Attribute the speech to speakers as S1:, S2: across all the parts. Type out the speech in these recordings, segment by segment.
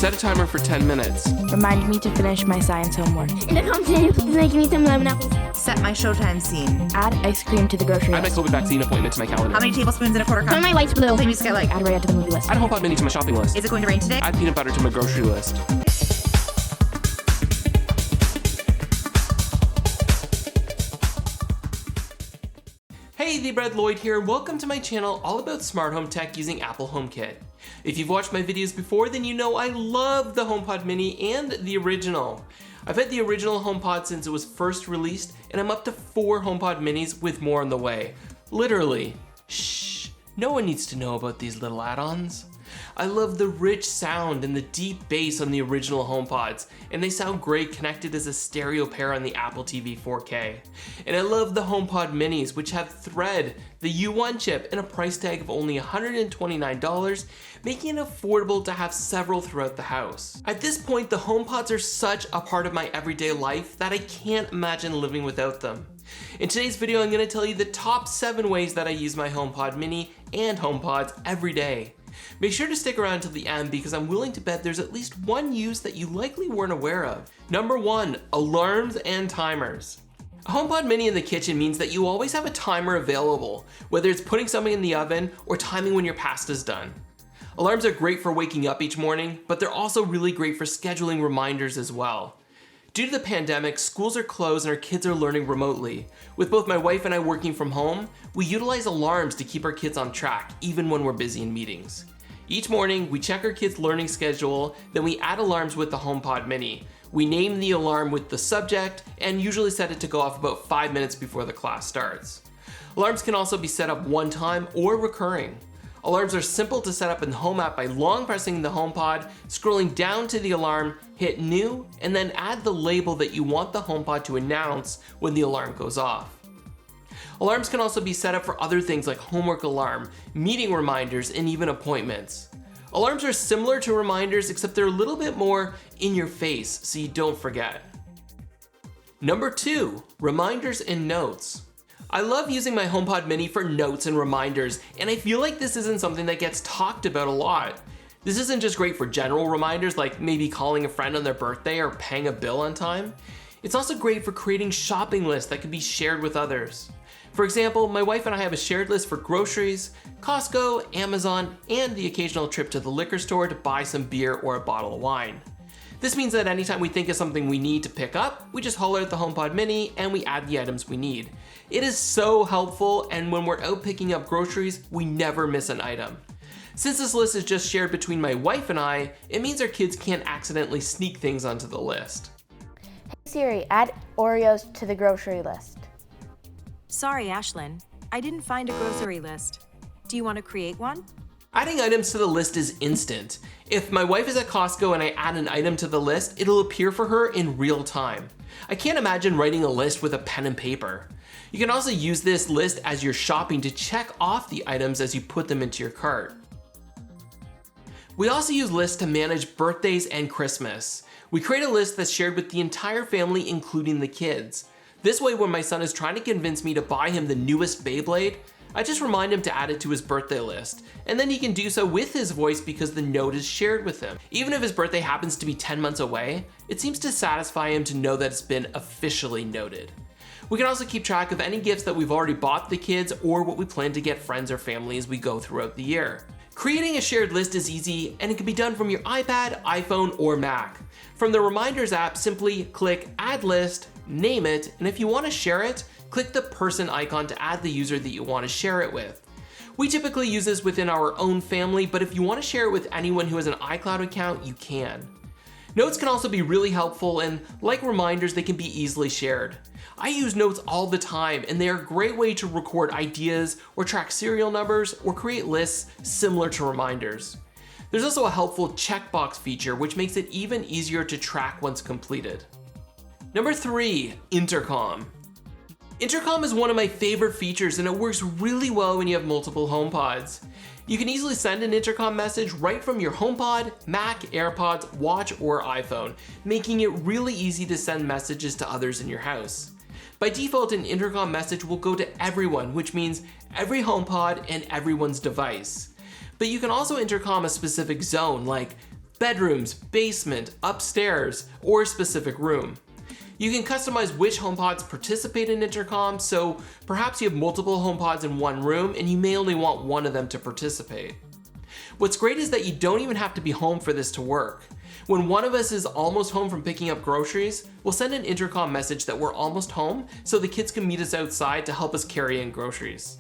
S1: Set a timer for 10 minutes.
S2: Remind me to finish my science homework.
S3: Intercom, can you please make me some lemon apples?
S4: Set my showtime scene.
S2: Add ice cream to the grocery
S1: Add my
S2: list.
S1: COVID vaccine appointment to my calendar.
S4: How many tablespoons in a quarter cup?
S3: Turn my lights blue.
S4: Play music I like.
S2: Add Raya to the movie list.
S1: Add Homepod Mini to my shopping list.
S4: Is it going to rain today?
S1: Add peanut butter to my grocery list. Hey, the Bread Lloyd here. Welcome to my channel all about smart home tech using Apple HomeKit. If you've watched my videos before, then you know I love the HomePod Mini and the original. I've had the original HomePod since it was first released, and I'm up to 4 HomePod Minis with more on the way. Literally. Shh, no one needs to know about these little add-ons. I love the rich sound and the deep bass on the original HomePods, and they sound great connected as a stereo pair on the Apple TV 4K. And I love the HomePod Minis, which have Thread, the U1 chip, and a price tag of only $129, making it affordable to have several throughout the house. At this point, the HomePods are such a part of my everyday life that I can't imagine living without them. In today's video, I'm going to tell you the top 7 ways that I use my HomePod Mini and HomePods every day. Make sure to stick around until the end because I'm willing to bet there's at least one use that you likely weren't aware of. Number 1, alarms and timers. A HomePod Mini in the kitchen means that you always have a timer available, whether it's putting something in the oven or timing when your pasta's done. Alarms are great for waking up each morning, but they're also really great for scheduling reminders as well. Due to the pandemic, schools are closed and our kids are learning remotely. With both my wife and I working from home, we utilize alarms to keep our kids on track, even when we're busy in meetings. Each morning, we check our kids' learning schedule, then we add alarms with the HomePod Mini. We name the alarm with the subject and usually set it to go off about 5 minutes before the class starts. Alarms can also be set up one time or recurring. Alarms are simple to set up in the Home app by long pressing the HomePod, scrolling down to the alarm, hit New, and then add the label that you want the HomePod to announce when the alarm goes off. Alarms can also be set up for other things like homework alarm, meeting reminders, and even appointments. Alarms are similar to reminders except they're a little bit more in your face so you don't forget. Number 2, reminders and notes. I love using my HomePod Mini for notes and reminders, and I feel like this isn't something that gets talked about a lot. This isn't just great for general reminders like maybe calling a friend on their birthday or paying a bill on time. It's also great for creating shopping lists that can be shared with others. For example, my wife and I have a shared list for groceries, Costco, Amazon, and the occasional trip to the liquor store to buy some beer or a bottle of wine. This means that anytime we think of something we need to pick up, we just holler at the HomePod Mini and we add the items we need. It is so helpful, and when we're out picking up groceries, we never miss an item. Since this list is just shared between my wife and I, it means our kids can't accidentally sneak things onto the list.
S2: Hey Siri, add Oreos to the grocery list.
S5: Sorry, Ashlyn. I didn't find a grocery list. Do you want to create one?
S1: Adding items to the list is instant. If my wife is at Costco and I add an item to the list, it'll appear for her in real time. I can't imagine writing a list with a pen and paper. You can also use this list as you're shopping to check off the items as you put them into your cart. We also use lists to manage birthdays and Christmas. We create a list that's shared with the entire family, including the kids. This way, when my son is trying to convince me to buy him the newest Beyblade, I just remind him to add it to his birthday list, and then he can do so with his voice because the note is shared with him. Even if his birthday happens to be 10 months away, it seems to satisfy him to know that it's been officially noted. We can also keep track of any gifts that we've already bought the kids or what we plan to get friends or family as we go throughout the year. Creating a shared list is easy, and it can be done from your iPad, iPhone, or Mac. From the Reminders app, simply click Add List, name it, and if you want to share it, click the person icon to add the user that you want to share it with. We typically use this within our own family, but if you want to share it with anyone who has an iCloud account, you can. Notes can also be really helpful, and like reminders, they can be easily shared. I use notes all the time, and they are a great way to record ideas or track serial numbers or create lists similar to reminders. There's also a helpful checkbox feature, which makes it even easier to track once completed. Number 3, Intercom. Intercom is one of my favorite features, and it works really well when you have multiple HomePods. You can easily send an intercom message right from your HomePod, Mac, AirPods, watch, or iPhone, making it really easy to send messages to others in your house. By default, an intercom message will go to everyone, which means every HomePod and everyone's device. But you can also intercom a specific zone, like bedrooms, basement, upstairs, or a specific room. You can customize which HomePods participate in Intercom, so perhaps you have multiple HomePods in one room and you may only want one of them to participate. What's great is that you don't even have to be home for this to work. When one of us is almost home from picking up groceries, we'll send an intercom message that we're almost home so the kids can meet us outside to help us carry in groceries.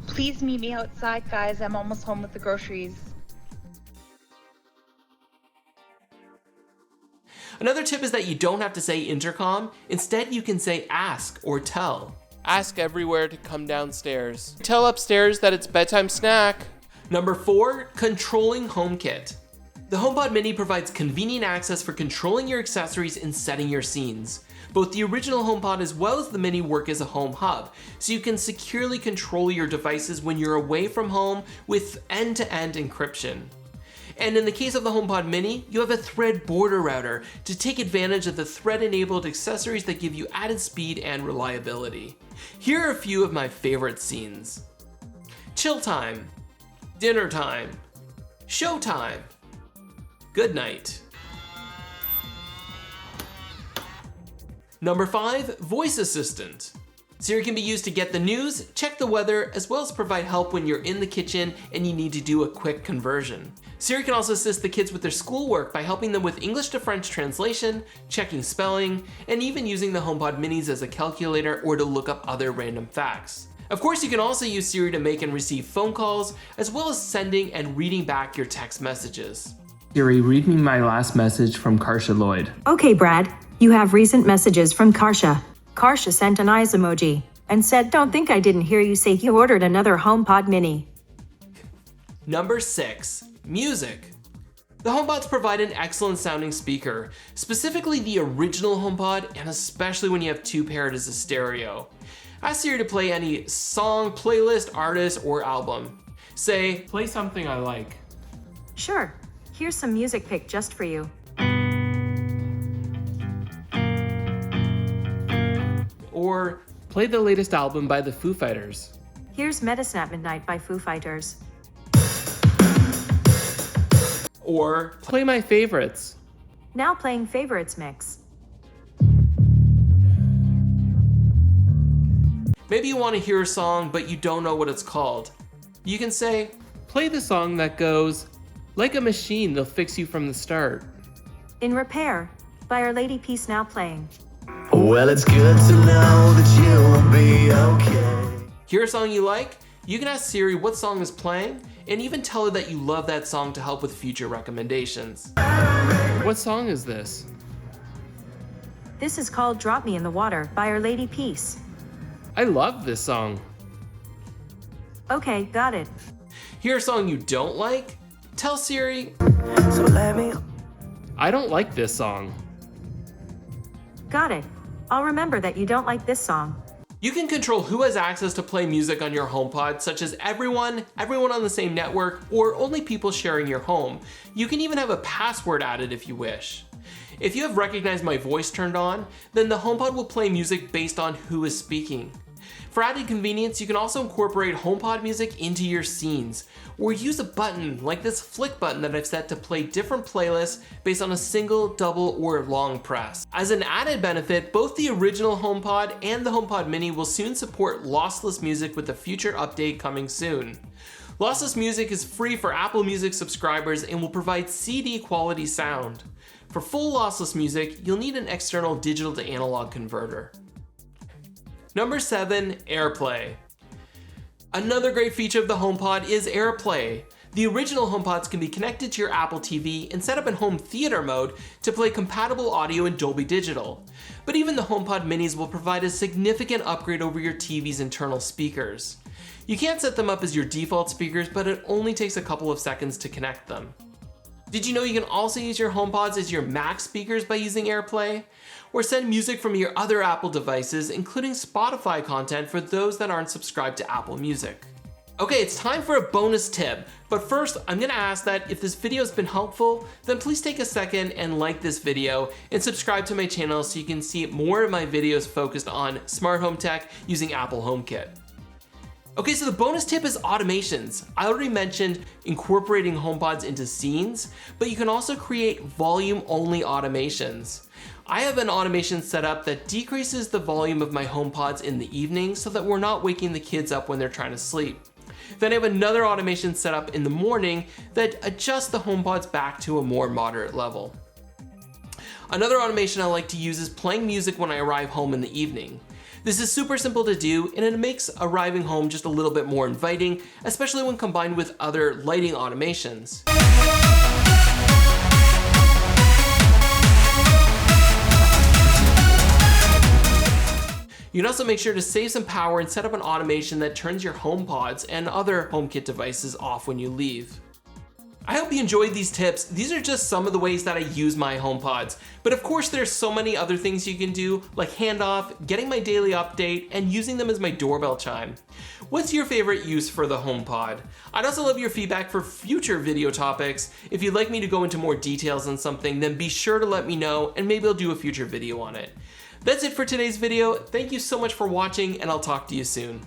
S6: Please meet me outside, guys. I'm almost home with the groceries.
S1: Another tip is that you don't have to say intercom. Instead, you can say ask or tell. Ask everywhere to come downstairs. Tell upstairs that it's bedtime snack. Number 4, controlling HomeKit. The HomePod Mini provides convenient access for controlling your accessories and setting your scenes. Both the original HomePod as well as the Mini work as a home hub, so you can securely control your devices when you're away from home with end-to-end encryption. And in the case of the HomePod Mini, you have a thread border router to take advantage of the thread-enabled accessories that give you added speed and reliability. Here are a few of my favorite scenes. Chill time, dinner time, show time, good night. Number 5, voice assistant. Siri can be used to get the news, check the weather, as well as provide help when you're in the kitchen and you need to do a quick conversion. Siri can also assist the kids with their schoolwork by helping them with English to French translation, checking spelling, and even using the HomePod Minis as a calculator or to look up other random facts. Of course, you can also use Siri to make and receive phone calls, as well as sending and reading back your text messages.
S7: Siri, read me my last message from Lloyd.
S5: Okay, Brad, you have recent messages from Karsha. Karsha sent an eyes emoji and said, "Don't think I didn't hear you say you ordered another HomePod Mini."
S1: Number 6, music. The HomePods provide an excellent sounding speaker, specifically the original HomePod, and especially when you have two paired as a stereo. Ask Siri to play any song, playlist, artist, or album. Say, play something I like.
S5: Sure, here's some music picked just for you.
S1: Or play the latest album by the Foo Fighters.
S5: Here's Medicine at Midnight by Foo Fighters.
S1: Or play my favorites.
S5: Now playing favorites mix.
S1: Maybe you want to hear a song, but you don't know what it's called. You can say, play the song that goes, like a machine, they'll fix you from the start.
S5: In Repair by Our Lady Peace now playing.
S8: Well, it's good to know that you'll be okay.
S1: Hear a song you like? You can ask Siri what song is playing, and even tell her that you love that song to help with future recommendations. What song is this?
S5: This is called Drop Me in the Water by Our Lady Peace.
S1: I love this song.
S5: Okay, got it.
S1: Hear a song you don't like? Tell Siri,
S8: So let me.
S1: I don't like this song.
S5: Got it. I'll remember that you don't like this song.
S1: You can control who has access to play music on your HomePod, such as everyone on the same network, or only people sharing your home. You can even have a password added if you wish. If you have Recognize My Voice turned on, then the HomePod will play music based on who is speaking. For added convenience, you can also incorporate HomePod music into your scenes, or use a button like this flick button that I've set to play different playlists based on a single, double, or long press. As an added benefit, both the original HomePod and the HomePod Mini will soon support lossless music with a future update coming soon. Lossless music is free for Apple Music subscribers and will provide CD quality sound. For full lossless music, you'll need an external digital to analog converter. Number 7, Airplay. Another great feature of the HomePod is Airplay. The original HomePods can be connected to your Apple TV and set up in home theater mode to play compatible audio in Dolby Digital. But even the HomePod Minis will provide a significant upgrade over your TV's internal speakers. You can't set them up as your default speakers, but it only takes a couple of seconds to connect them. Did you know you can also use your HomePods as your Mac speakers by using Airplay? Or send music from your other Apple devices, including Spotify content for those that aren't subscribed to Apple Music. Okay, it's time for a bonus tip, but first I'm gonna ask that if this video has been helpful, then please take a second and like this video and subscribe to my channel so you can see more of my videos focused on smart home tech using Apple HomeKit. Okay, so the bonus tip is automations. I already mentioned incorporating HomePods into scenes, but you can also create volume-only automations. I have an automation set up that decreases the volume of my HomePods in the evening so that we're not waking the kids up when they're trying to sleep. Then I have another automation set up in the morning that adjusts the HomePods back to a more moderate level. Another automation I like to use is playing music when I arrive home in the evening. This is super simple to do, and it makes arriving home just a little bit more inviting, especially when combined with other lighting automations. You can also make sure to save some power and set up an automation that turns your HomePods and other HomeKit devices off when you leave. I hope you enjoyed these tips. These are just some of the ways that I use my HomePods. But of course, there's so many other things you can do, like handoff, getting my daily update, and using them as my doorbell chime. What's your favorite use for the HomePod? I'd also love your feedback for future video topics. If you'd like me to go into more details on something, then be sure to let me know, and maybe I'll do a future video on it. That's it for today's video. Thank you so much for watching, and I'll talk to you soon.